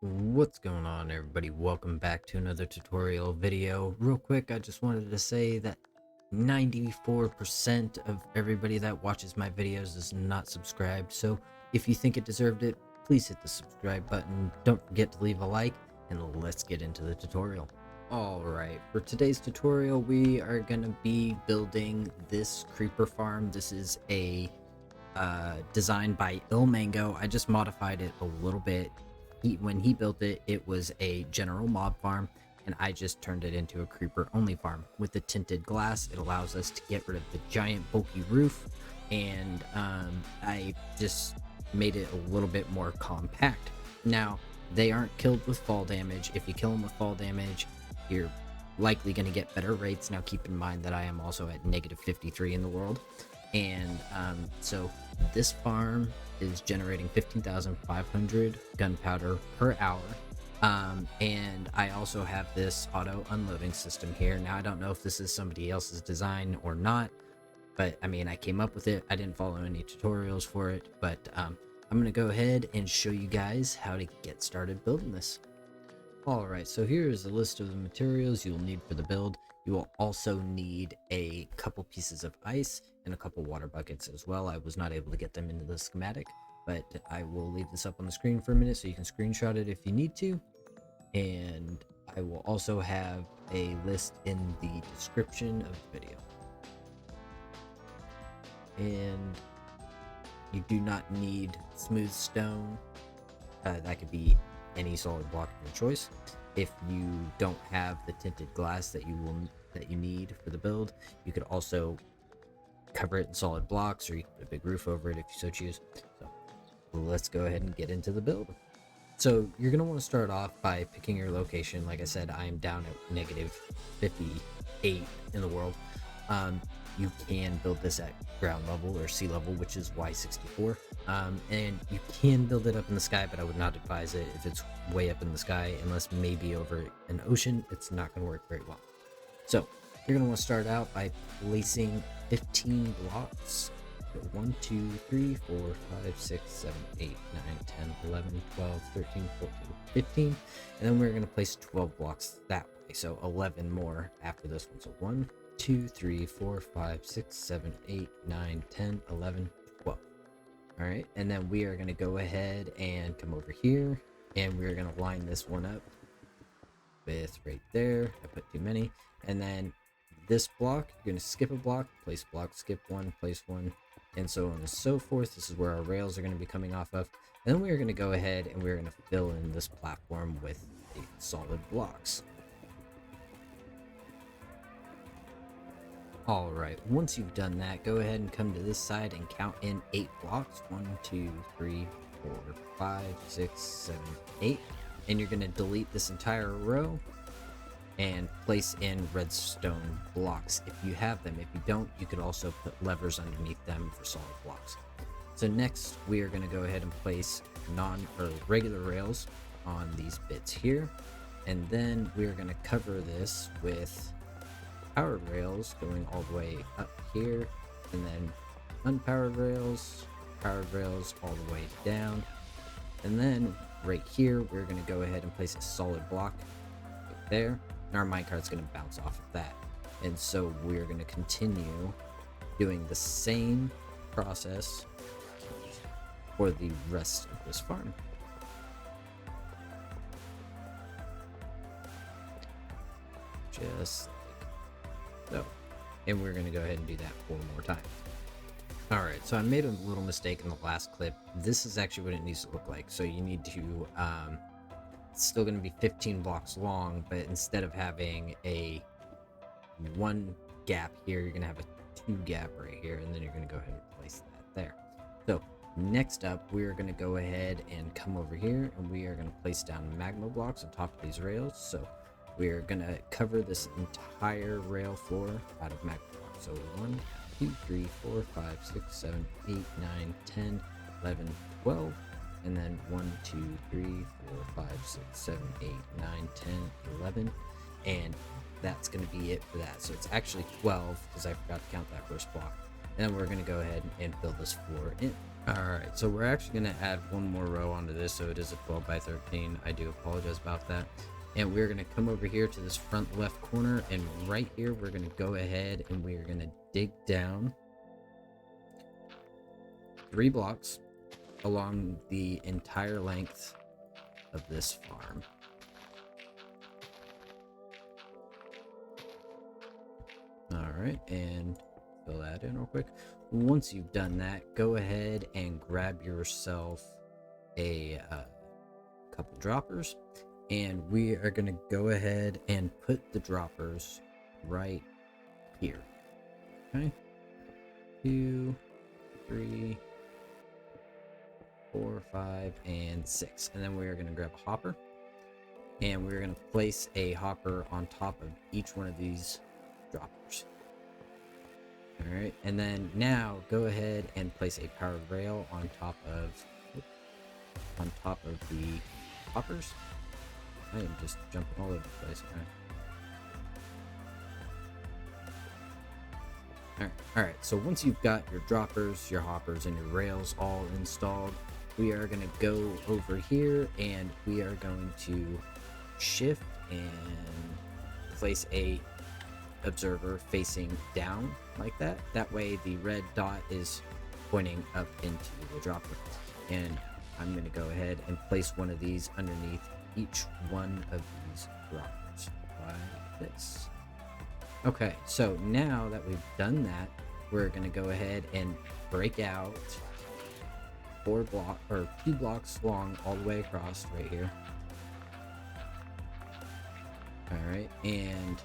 What's going on, everybody? Welcome back to another tutorial video. Real quick, I just wanted to say that 94% of everybody that watches my videos is not subscribed, so if you think it deserved it, please hit the subscribe button. Don't forget to leave a like, and let's get into the tutorial. Alright, for today's tutorial, we are going to be building this creeper farm. This is a designed by ilmango. I just modified it a little bit. When he built it, it was a general mob farm, and I just turned it into a creeper only farm. With the tinted glass, it allows us to get rid of the giant bulky roof, and I just made it a little bit more compact. Now, they aren't killed with fall damage. If you kill them with fall damage, you're likely going to get better rates. Now, keep in mind that I am also at negative 53 in the world, and so this farm is generating 15,500 gunpowder per hour. And I also have this auto unloading system here. Now, I don't know if this is somebody else's design or not, but I mean, I came up with it. I didn't follow any tutorials for it, but I'm going to go ahead and show you guys how to get started building this. Alright, so here is a list of the materials you'll need for the build. You will also need a couple pieces of ice and a couple water buckets as well. I was not able to get them into the schematic, but I will leave this up on the screen for a minute so you can screenshot it if you need to. And I will also have a list in the description of the video. And you do not need smooth stone. That could be any solid block of your choice. If you don't have the tinted glass that you need for the build, you could also cover it in solid blocks, or you can put a big roof over it if you so choose. So let's go ahead and get into the build. So you're going to want to start off by picking your location. Like I said, I am down at negative 58 in the world. You can build this at ground level or sea level, which is Y64. And you can build it up in the sky, but I would not advise it if it's way up in the sky, unless maybe over an ocean. It's not going to work very well. So you're going to want to start out by placing 15 blocks. So 1, 2, 3, 4, 5, 6, 7, 8, 9, 10, 11, 12, 13, 14, 15. And then we're going to place 12 blocks that way. So 11 more after this one. So 1, 2, 3, 4, 5, 6, 7, 8, 9, 10, 11, 12. All right. And then we are going to go ahead and come over here, and we're going to line this one up with right there. I put too many. And then this block, you're going to skip a block, place block, skip one, place one, and so on and so forth. This is where our rails are going to be coming off of. And then we're going to go ahead and we're going to fill in this platform with the solid blocks. All right, once you've done that, go ahead and come to this side and count in 8 blocks. 1, 2, 3, 4, 5, 6, 7, 8. And you're going to delete this entire row and place in redstone blocks if you have them. If you don't, you could also put levers underneath them for solid blocks. So next, we are going to go ahead and place regular rails on these bits here. And then we're going to cover this with powered rails going all the way up here, and then unpowered rails, powered rails all the way down. And then right here, we're going to go ahead and place a solid block right there, and our minecart's going to bounce off of that. And so we're going to continue doing the same process for the rest of this farm. Just so, and we're going to go ahead and do that 4 more times. Alright, so I made a little mistake in the last clip. This is actually what it needs to look like. So you need to, it's still going to be 15 blocks long, but instead of having a 1 gap here, you're going to have a 2 gap right here, and then you're going to go ahead and place that there. So next up, we're going to go ahead and come over here, and we are going to place down magma blocks on top of these rails. So we're going to cover this entire rail floor out of magma blocks. So 1, 2, 3, 4, 5, 6, 7, 8, 9, 10, 11, 12. And then 1, 2, 3, 4, 5, 6, 7, 8, 9, 10, 11. And that's going to be it for that. So it's actually 12 because I forgot to count that first block. And then we're going to go ahead and fill this floor in. Alright, so we're actually going to add one more row onto this, so it is a 12 by 13. I do apologize about that. And we're going to come over here to this front left corner, and right here we're going to go ahead and we're going to dig down 3 blocks along the entire length of this farm. Alright, and fill that in real quick. Once you've done that, go ahead and grab yourself a couple droppers, and we are going to go ahead and put the droppers right here. Okay, 2, 3, 4, 5, and 6, and then we are going to grab a hopper, and we're going to place a hopper on top of each one of these droppers. All right, and then now go ahead and place a powered rail on top of the hoppers. I am just jumping all over the place. All right. So once you've got your droppers, your hoppers, and your rails all installed, we are going to go over here and we are going to shift and place a observer facing down like that. That way the red dot is pointing up into the dropper. And I'm going to go ahead and place one of these underneath each one of these droppers like this. Okay, so now that we've done that, we're going to go ahead and break out 2 blocks long all the way across right here. All right, and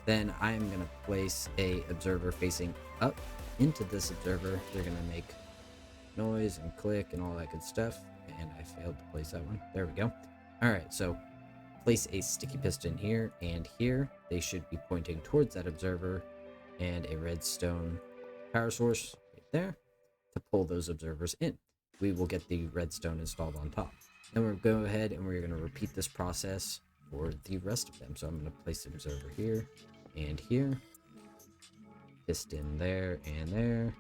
then I'm going to place a observer facing up into this observer. They're going to make noise and click and all that good stuff. And I failed to place that one. There we go. All right, so place a sticky piston here and here. They should be pointing towards that observer, and a redstone power source right there to pull those observers in. We will get the redstone installed on top. Then we'll go ahead and we're going to repeat this process for the rest of them. So I'm going to place the observer here and here, piston there and there,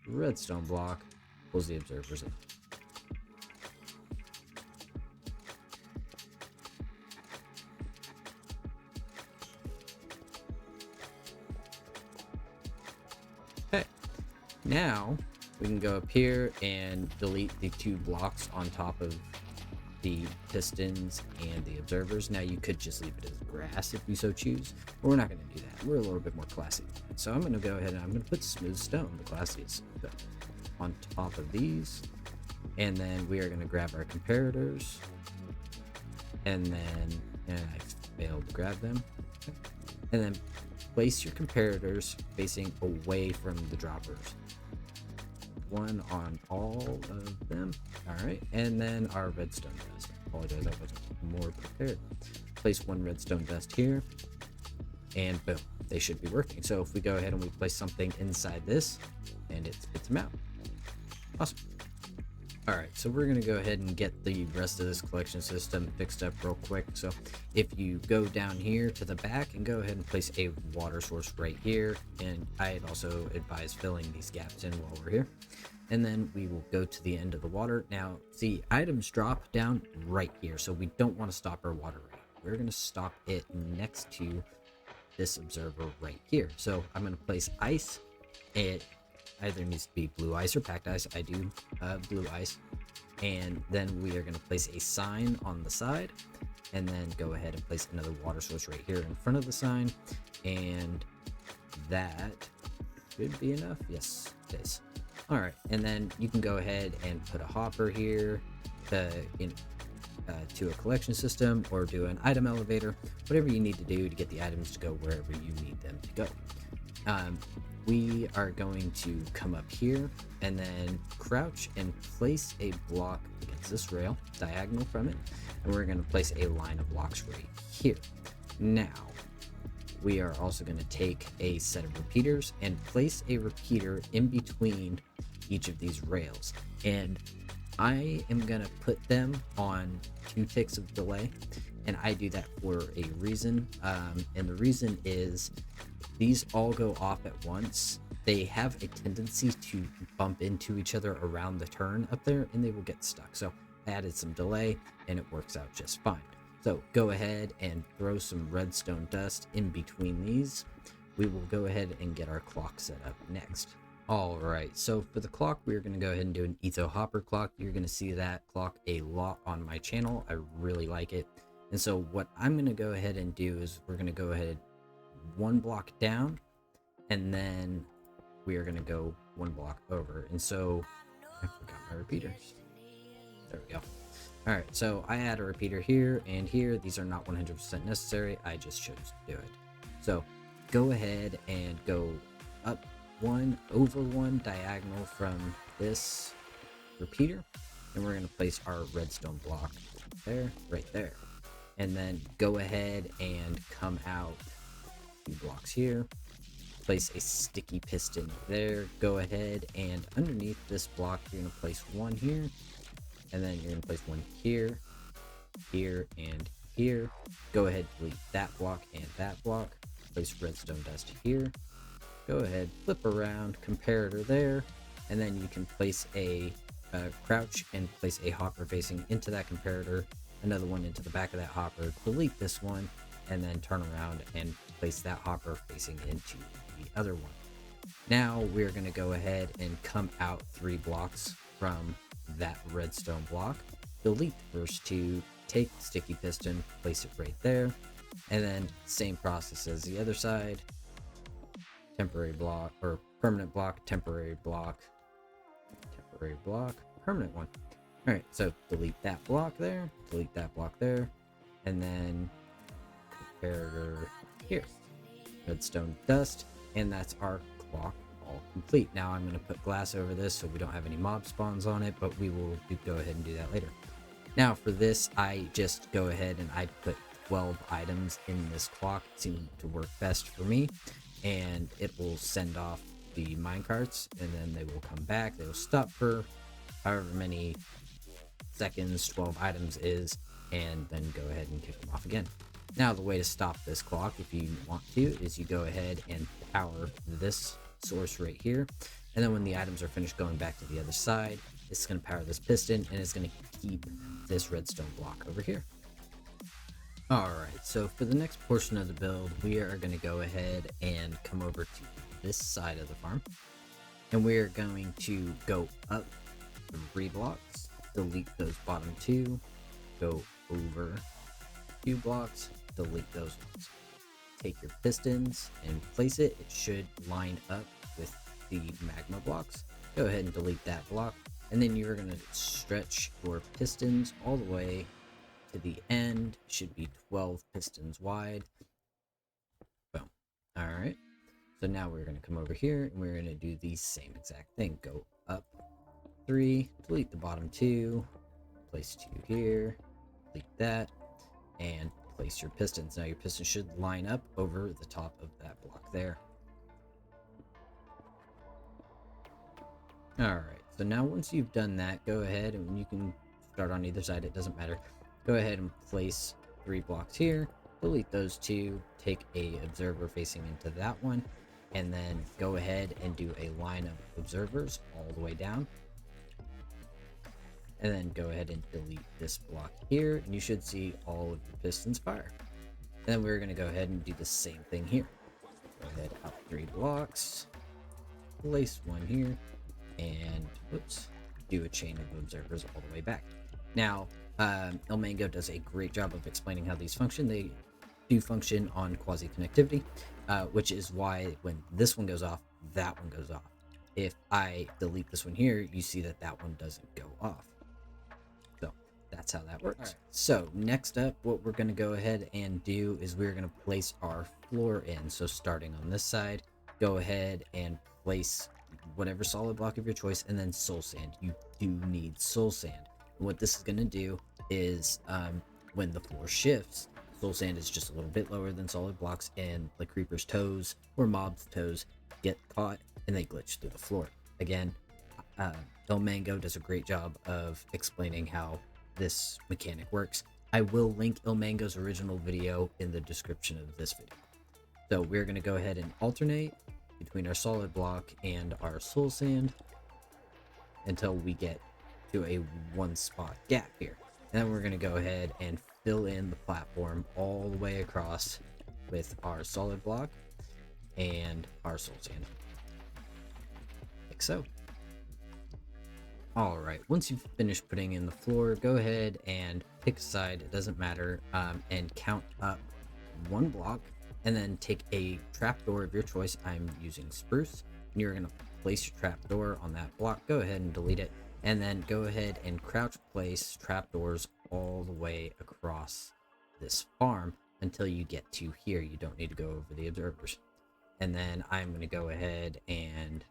redstone block pulls the observers in. Okay, now we can go up here and delete the 2 blocks on top of the pistons and the observers. Now you could just leave it as grass if you so choose, but we're not going to do that. We're a little bit more classy. So I'm going to go ahead and I'm going to put smooth stone, the classiest, on top of these, and then we are going to grab our comparators, and then I failed to grab them, and then place your comparators facing away from the droppers. One on all of them. All right, and then our redstone dust. I apologize, I wasn't more prepared. Place 1 redstone dust here, and boom, they should be working. So if we go ahead and we place something inside this, and it spits them out. Awesome. All right, so we're gonna go ahead and get the rest of this collection system fixed up real quick. So if you go down here to the back and go ahead and place a water source right here, and I'd also advise filling these gaps in while we're here. And then we will go to the end of the water. Now, the items drop down right here, so we don't want to stop our water rate. We're going to stop it next to this observer right here. So I'm going to place ice. It either needs to be blue ice or packed ice. I do blue ice. And then we are going to place a sign on the side, and then go ahead and place another water source right here in front of the sign. And that should be enough. Yes, it is. All right, and then you can go ahead and put a hopper here to a collection system, or do an item elevator, whatever you need to do to get the items to go wherever you need them to go. We are going to come up here and then crouch and place a block against this rail, diagonal from it, and we're going to place a line of blocks right here. Now, we are also going to take a set of repeaters and place a repeater in between each of these rails, and I am going to put them on 2 ticks of delay, and I do that for a reason, and the reason is these all go off at once, they have a tendency to bump into each other around the turn up there, and they will get stuck. So I added some delay, and it works out just fine. So go ahead and throw some redstone dust in between these. We will go ahead and get our clock set up next. Alright, so for the clock, we're going to go ahead and do an Etho hopper clock. You're going to see that clock a lot on my channel. I really like it. And so what I'm going to go ahead and do is we're going to go ahead one block down, and then we are going to go one block over. And so I forgot my repeaters. There we go. All right, so I add a repeater here and here. These are not 100% necessary. I just chose to do it. So go ahead and go up one, over one, diagonal from this repeater. And we're going to place our redstone block there, right there. And then go ahead and come out 2 blocks here. Place a sticky piston there. Go ahead and underneath this block, you're going to place one here. And then you're going to place one here, here, and here. Go ahead, delete that block and that block. Place redstone dust here. Go ahead, flip around, comparator there. And then you can place a crouch and place a hopper facing into that comparator. Another one into the back of that hopper. Delete this one. And then turn around and place that hopper facing into the other one. Now we're going to go ahead and come out 3 blocks from that redstone block. Delete the first 2, take the sticky piston, place it right there, and then same process as the other side. Temporary block, or permanent block, temporary block, permanent one. All right, so delete that block there, delete that block there, and then comparator here, redstone dust, and that's our clock all complete. Now I'm going to put glass over this so we don't have any mob spawns on it, but we will go ahead and do that later. Now for this, I just go ahead and I put 12 items in this clock. It seemed to work best for me, and it will send off the minecarts, and then they will come back. They will stop for however many seconds 12 items is, and then go ahead and kick them off again. Now the way to stop this clock, if you want to, is you go ahead and power this source right here, and then when the items are finished going back to the other side, it's going to power this piston, and it's going to keep this redstone block over here. Alright, so for the next portion of the build, we are going to go ahead and come over to this side of the farm, and we're going to go up 3 blocks, delete those bottom 2, go over 2 blocks, delete those ones. Take your pistons and place it. It should line up with the magma blocks. Go ahead and delete that block, and then you're going to stretch your pistons all the way to the end. Should be 12 pistons wide. Boom. All right, so now we're going to come over here and we're going to do the same exact thing. Go up 3, delete the bottom 2, place 2 here, delete that, and place your pistons. Now your pistons should line up over the top of that block there. Alright, so now once you've done that, go ahead and you can start on either side, it doesn't matter. Go ahead and place 3 blocks here, delete those 2, take a observer facing into that one, and then go ahead and do a line of observers all the way down. And then go ahead and delete this block here, and you should see all of your pistons fire. And then we're going to go ahead and do the same thing here. Go ahead, up 3 blocks, place one here, and whoops, do a chain of observers all the way back. Now, ilmango does a great job of explaining how these function. They do function on quasi-connectivity, which is why when this one goes off, that one goes off. If I delete this one here, you see that that one doesn't go off. That's how that works. Right. So next up, what we're going to go ahead and do is we're going to place our floor in. So starting on this side, go ahead and place whatever solid block of your choice, and then soul sand. You do need soul sand. And what this is going to do is when the floor shifts, soul sand is just a little bit lower than solid blocks, and the creeper's toes or mob's toes get caught and they glitch through the floor. Again, ilmango does a great job of explaining how this mechanic works. I will link ilmango's original video in the description of this video. So we're going to go ahead and alternate between our solid block and our soul sand until we get to a 1 spot gap here. And then we're going to go ahead and fill in the platform all the way across with our solid block and our soul sand, like so. All right, once you've finished putting in the floor, go ahead and pick a side, it doesn't matter, and count up 1 block, and then take a trapdoor of your choice. I'm using spruce, and you're going to place your trapdoor on that block. Go ahead and delete it, and then go ahead and crouch place trapdoors all the way across this farm until you get to here. You don't need to go over the observers. And then I'm going to go ahead and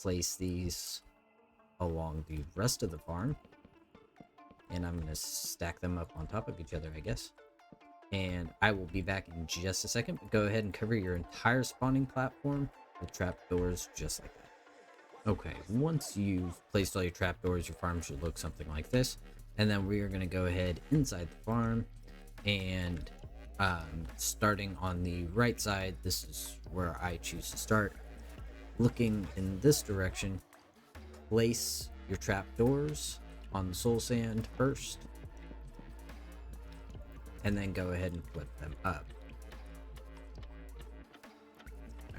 place these along the rest of the farm, and I'm going to stack them up on top of each other, I guess. And I will be back in just a second, but go ahead and cover your entire spawning platform with trapdoors just like that. Okay, once you've placed all your trapdoors, your farm should look something like this. And then we are going to go ahead inside the farm, and starting on the right side, this is where I choose to start. Looking in this direction, place your trapdoors on the soul sand first, and then go ahead and flip them up.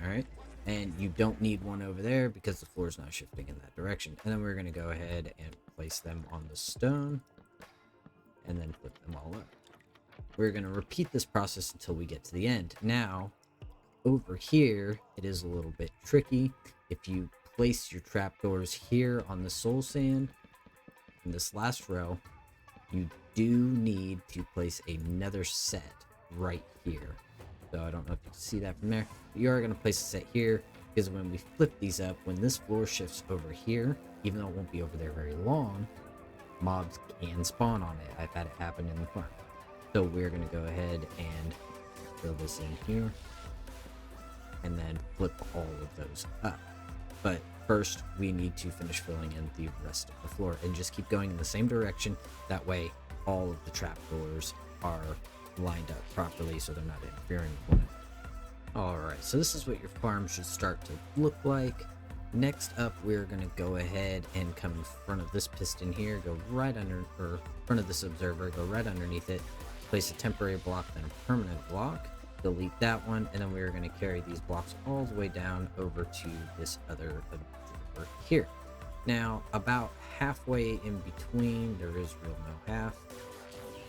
Alright, and you don't need one over there because the floor is not shifting in that direction. And then we're going to go ahead and place them on the stone, and then flip them all up. We're going to repeat this process until we get to the end. Now, over here, it is a little bit tricky. If you place your trapdoors here on the soul sand in this last row, you do need to place another set right here. So I don't know if you can see that from there, but you are going to place a set here, because when we flip these up, when this floor shifts over here, even though it won't be over there very long, mobs can spawn on it. I've had it happen in the farm. So we're going to go ahead and fill this in here, and then flip all of those up. But first, we need to finish filling in the rest of the floor, and just keep going in the same direction. That way, all of the trapdoors are lined up properly so they're not interfering with one another. Alright, so this is what your farm should start to look like. Next up, we're going to go ahead and come in front of this piston here, go right under, or front of this observer, go right underneath it, place a temporary block, then a permanent block. Delete that one, and then we're going to carry these blocks all the way down over to this other observer here. Now, about halfway in between, there is real no half,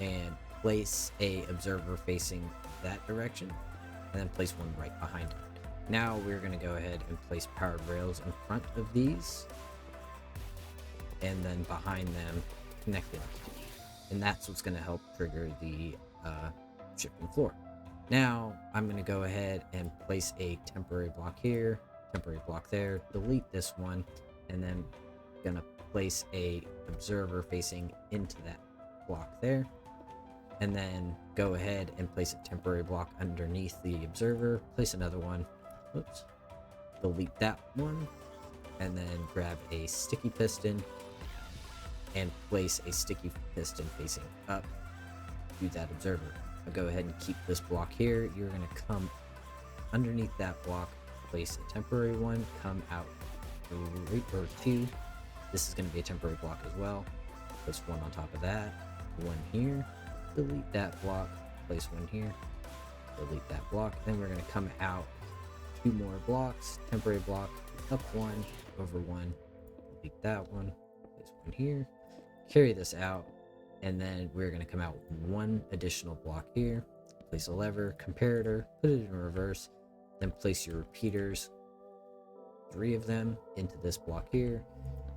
and place a observer facing that direction, and then place one right behind it. Now we're going to go ahead and place powered rails in front of these, and then behind them connected, and that's what's going to help trigger the shifting floor. Now, I'm going to go ahead and place a temporary block here, temporary block there, delete this one, and then going to place a observer facing into that block there, and then go ahead and place a temporary block underneath the observer, place another one, oops, delete that one, and then grab a sticky piston and place a sticky piston facing up to that observer. I'll go ahead and keep this block here. You're going to come underneath that block, place a temporary one, come out 3 or 2. This is going to be a temporary block as well. Place one on top of that, one here, delete that block, place one here, delete that block. Then we're going to come out 2 more blocks, temporary block, up 1, over 1, delete that one, place one here, carry this out. And then we're going to come out with 1 additional block here, place a lever, comparator, put it in reverse, then place your repeaters, 3 of them into this block here,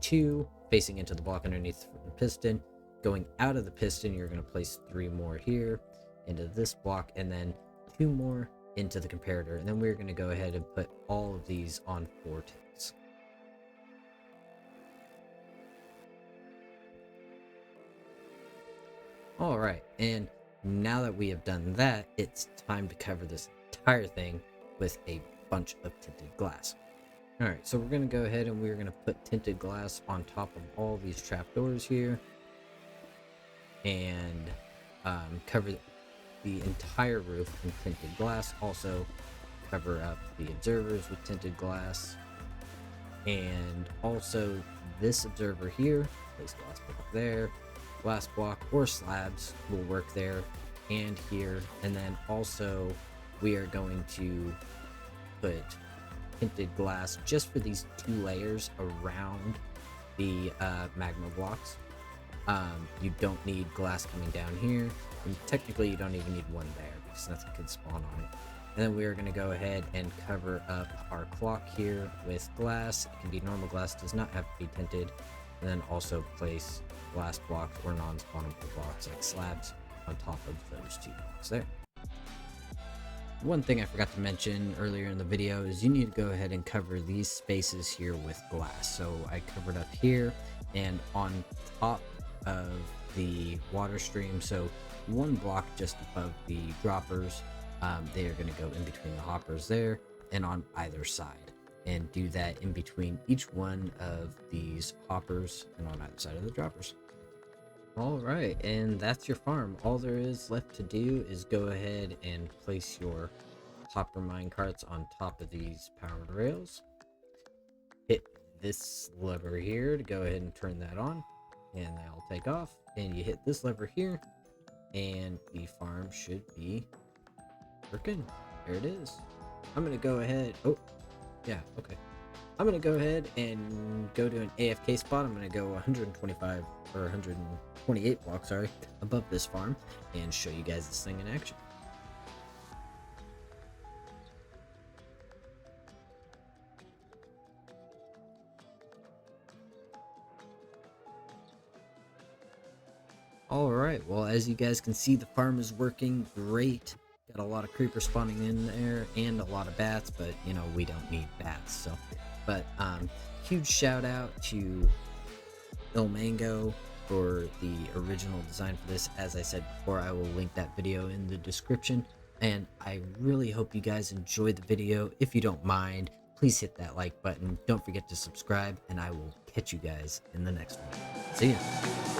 2 facing into the block underneath the piston. Going out of the piston, you're going to place 3 more here into this block, and then 2 more into the comparator. And then we're going to go ahead and put all of these on 4 ticks. Alright, and now that we have done that, it's time to cover this entire thing with a bunch of tinted glass. Alright, so we're going to go ahead and we're going to put tinted glass on top of all these trapdoors here, and cover the entire roof in tinted glass. Also, cover up the observers with tinted glass. And also this observer here, place glass block there, glass block or slabs will work there and here. And then also we are going to put tinted glass just for these 2 layers around the magma blocks. You don't need glass coming down here, and technically you don't even need one there because nothing can spawn on it. And then we are going to go ahead and cover up our clock here with glass. It can be normal glass, does not have to be tinted. And then also place glass blocks or non-spawnable blocks like slabs on top of those 2 blocks there. One thing I forgot to mention earlier in the video is you need to go ahead and cover these spaces here with glass. So I covered up here and on top of the water stream, so 1 block just above the droppers. They are going to go in between the hoppers there and on either side, and do that in between each one of these hoppers and on either side of the droppers. Alright, and that's your farm. All there is left to do is go ahead and place your hopper mine carts on top of these powered rails. Hit this lever here to go ahead and turn that on, and they'll take off. And you hit this lever here, and the farm should be working. There it is. I'm gonna go ahead. Oh, yeah, okay. I'm gonna go ahead and go to an AFK spot. I'm gonna go 125 or 128 blocks, sorry, above this farm and show you guys this thing in action. Alright, well, as you guys can see, the farm is working great. Got a lot of creepers spawning in there and a lot of bats, but you know, we don't need bats. So, but huge shout out to ilmango for the original design for this. As I said before, I will link that video in the description, and I really hope you guys enjoyed the video. If you don't mind, please hit that like button. Don't forget to subscribe, and I will catch you guys in the next one. See ya.